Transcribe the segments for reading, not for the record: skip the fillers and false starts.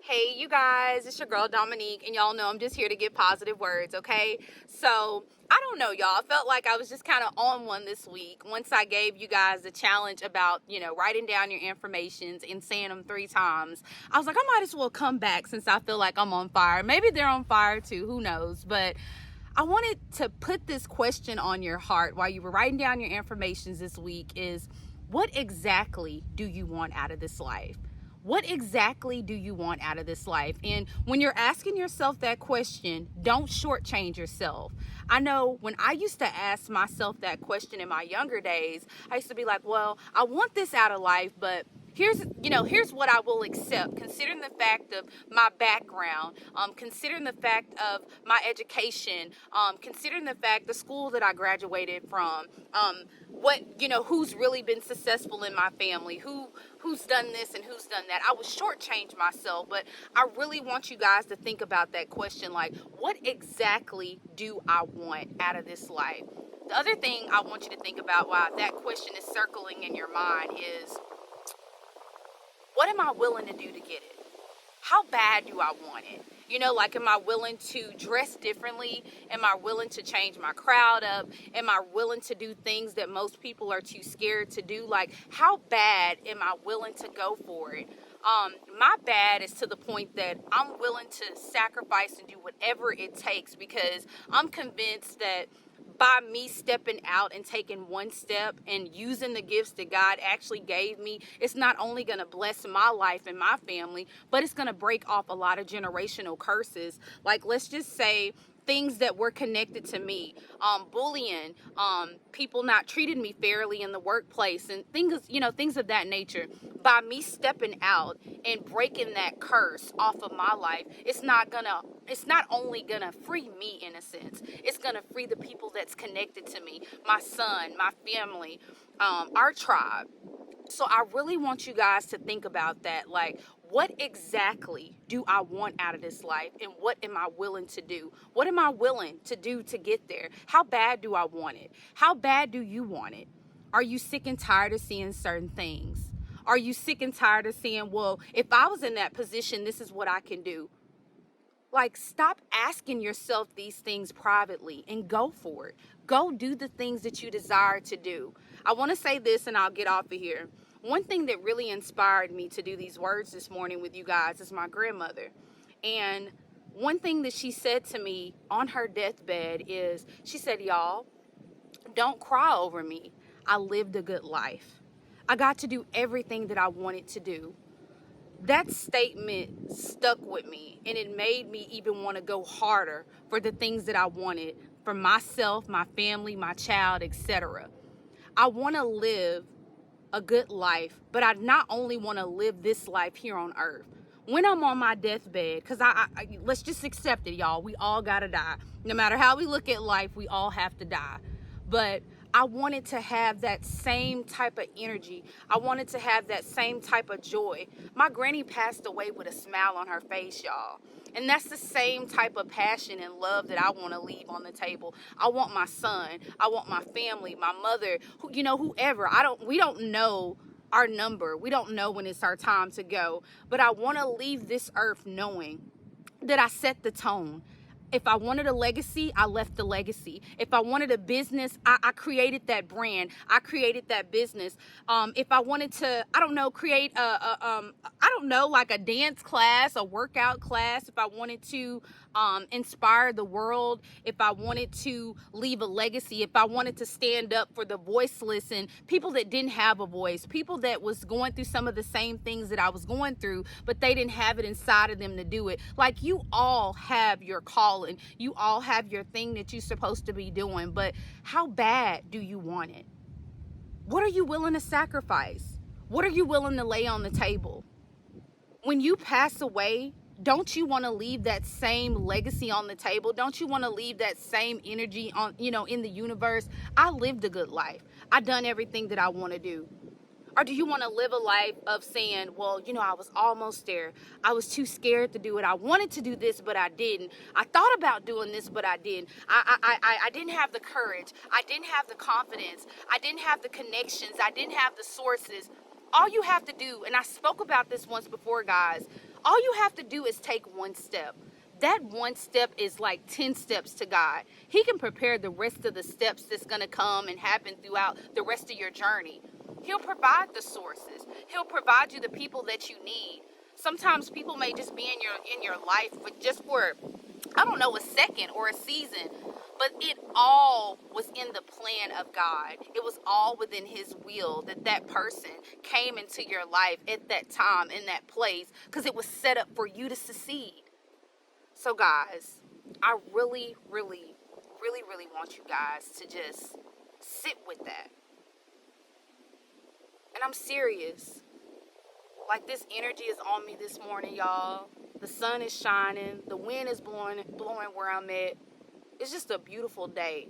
Hey, you guys, it's your girl Dominique, and y'all know I'm just here to get positive words, okay? So, I don't know, y'all. I felt like I was just kind of on one this week once I gave you guys the challenge about, writing down your informations and saying them 3 times. I was like, I might as well come back since I feel like I'm on fire. Maybe they're on fire too, who knows? But I wanted to put this question on your heart while you were writing down your informations this week is, what exactly do you want out of this life? What exactly do you want out of this life? And when you're asking yourself that question, don't shortchange yourself. I know when I used to ask myself that question in my younger days, I used to be like, well, I want this out of life, but here's what I will accept, considering the fact of my background, considering the fact of my education, considering the fact the school that I graduated from, who's really been successful in my family, who's done this and who's done that. I would shortchange myself, but I really want you guys to think about that question, like, what exactly do I want out of this life? The other thing I want you to think about while that question is circling in your mind is, what am I willing to do to get it? How bad do I want it? Am I willing to dress differently? Am I willing to change my crowd up? Am I willing to do things that most people are too scared to do? Like, how bad am I willing to go for it? My bad is to the point that I'm willing to sacrifice and do whatever it takes, because I'm convinced that by me stepping out and taking one step and using the gifts that God actually gave me, it's not only going to bless my life and my family, but it's going to break off a lot of generational curses. Like, let's just say things that were connected to me, bullying, people not treating me fairly in the workplace, and things of that nature. By me stepping out and breaking that curse off of my life, it's not only gonna free me in a sense, it's gonna free the people that's connected to me, my son, my family, our tribe. So I really want you guys to think about that. Like, what exactly do I want out of this life, and what am I willing to do? What am I willing to do to get there? How bad do I want it? How bad do you want it? Are you sick and tired of seeing certain things? Are you sick and tired of seeing, well, if I was in that position, this is what I can do? Like, stop asking yourself these things privately and go for it. Go do the things that you desire to do. I want to say this and I'll get off of here. One thing that really inspired me to do these words this morning with you guys is my grandmother. And one thing that she said to me on her deathbed is, she said, y'all, don't cry over me. I lived a good life. I got to do everything that I wanted to do. That statement stuck with me, and it made me even want to go harder for the things that I wanted for myself, my family, my child, etc. I want to live a good life, but I not only want to live this life here on earth. When I'm on my deathbed, because I let's just accept it, y'all. We all gotta die. No matter how we look at life, we all have to die. But I wanted to have that same type of energy. I wanted to have that same type of joy. My granny passed away with a smile on her face, y'all. And that's the same type of passion and love that I want to leave on the table. I want my son. I want my family, my mother, whoever. We don't know our number. We don't know when it's our time to go. But I want to leave this earth knowing that I set the tone. If I wanted a legacy, I left the legacy. If I wanted a business, I created that brand. I created that business. If I wanted to, create like a dance class, a workout class. If I wanted to inspire the world, if I wanted to leave a legacy, if I wanted to stand up for the voiceless and people that didn't have a voice, people that was going through some of the same things that I was going through, but they didn't have it inside of them to do it. Like, you all have your calling. You all have your thing that you're supposed to be doing, but how bad do you want it? What are you willing to sacrifice? What are you willing to lay on the table? When you pass away, don't you want to leave that same legacy on the table? Don't you want to leave that same energy on, in the universe? I lived a good life. I done everything that I want to do. Or do you want to live a life of saying, well, I was almost there. I was too scared to do it. I wanted to do this, but I didn't. I thought about doing this, but I didn't. I didn't have the courage. I didn't have the confidence. I didn't have the connections. I didn't have the sources. All you have to do, and I spoke about this once before, guys, All you have to do is take one step. That one step is like 10 steps to God. He can prepare the rest of the steps that's going to come and happen throughout the rest of your journey. He'll provide the sources. He'll provide you the people that you need. Sometimes people may just be in your life for I don't know, a second or a season, but it all was in the plan of God. It was all within his will that person came into your life at that time, in that place, because it was set up for you to succeed. So guys, I really, really, really, really want you guys to just sit with that. And I'm serious. Like, this energy is on me this morning, y'all. The sun is shining. The wind is blowing where I'm at. It's just a beautiful day.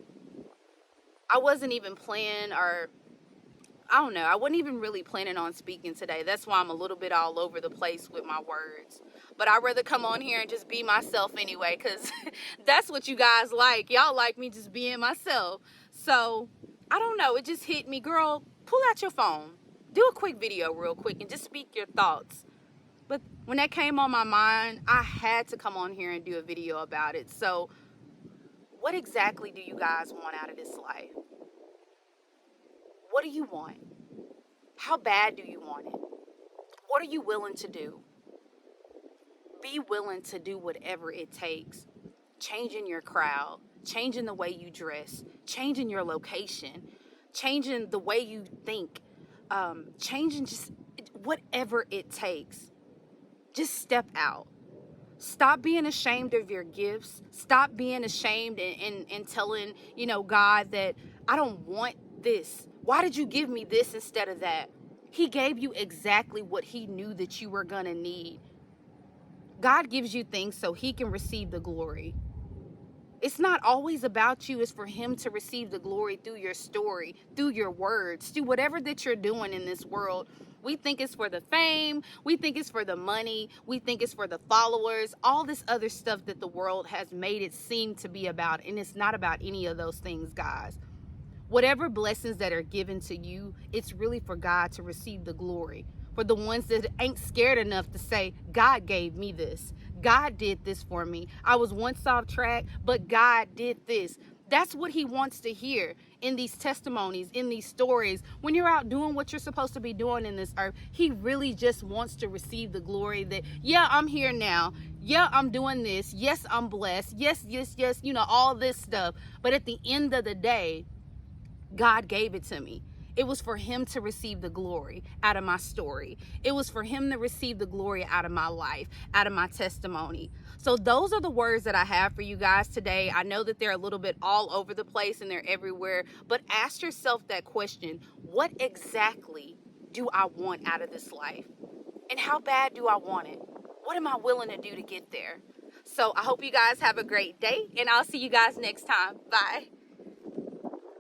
I wasn't even planning, or I don't know, I wasn't even really planning on speaking today. That's why I'm a little bit all over the place with my words. But I'd rather come on here and just be myself anyway, because that's what you guys like. Y'all like me just being myself. So, I don't know, it just hit me. Girl, pull out your phone. Do a quick video real quick and just speak your thoughts. But when that came on my mind, I had to come on here and do a video about it. So, what exactly do you guys want out of this life? What do you want? How bad do you want it? What are you willing to do? Be willing to do whatever it takes. Changing your crowd, changing the way you dress, changing your location, changing the way you think, changing just whatever it takes. Just step out. Stop being ashamed of your gifts. Stop being ashamed and telling, God, that I don't want this. Why did you give me this instead of that? He gave you exactly what he knew that you were going to need. God gives you things so he can receive the glory. It's not always about you. It's for him to receive the glory through your story, through your words, through whatever that you're doing in this world. We think it's for the fame. We think it's for the money. We think it's for the followers. All this other stuff that the world has made it seem to be about. And it's not about any of those things, guys. Whatever blessings that are given to you, it's really for God to receive the glory. For the ones that ain't scared enough to say, God gave me this. God did this for me. I was once off track, but God did this. That's what he wants to hear in these testimonies, in these stories. When you're out doing what you're supposed to be doing in this earth, he really just wants to receive the glory that, yeah, I'm here now. Yeah, I'm doing this. Yes, I'm blessed. Yes, all this stuff. But at the end of the day, God gave it to me. It was for him to receive the glory out of my story. It was for him to receive the glory out of my life, out of my testimony. So those are the words that I have for you guys today. I know that they're a little bit all over the place and they're everywhere, but ask yourself that question: what exactly do I want out of this life? And how bad do I want it? What am I willing to do to get there? So I hope you guys have a great day, and I'll see you guys next time. Bye.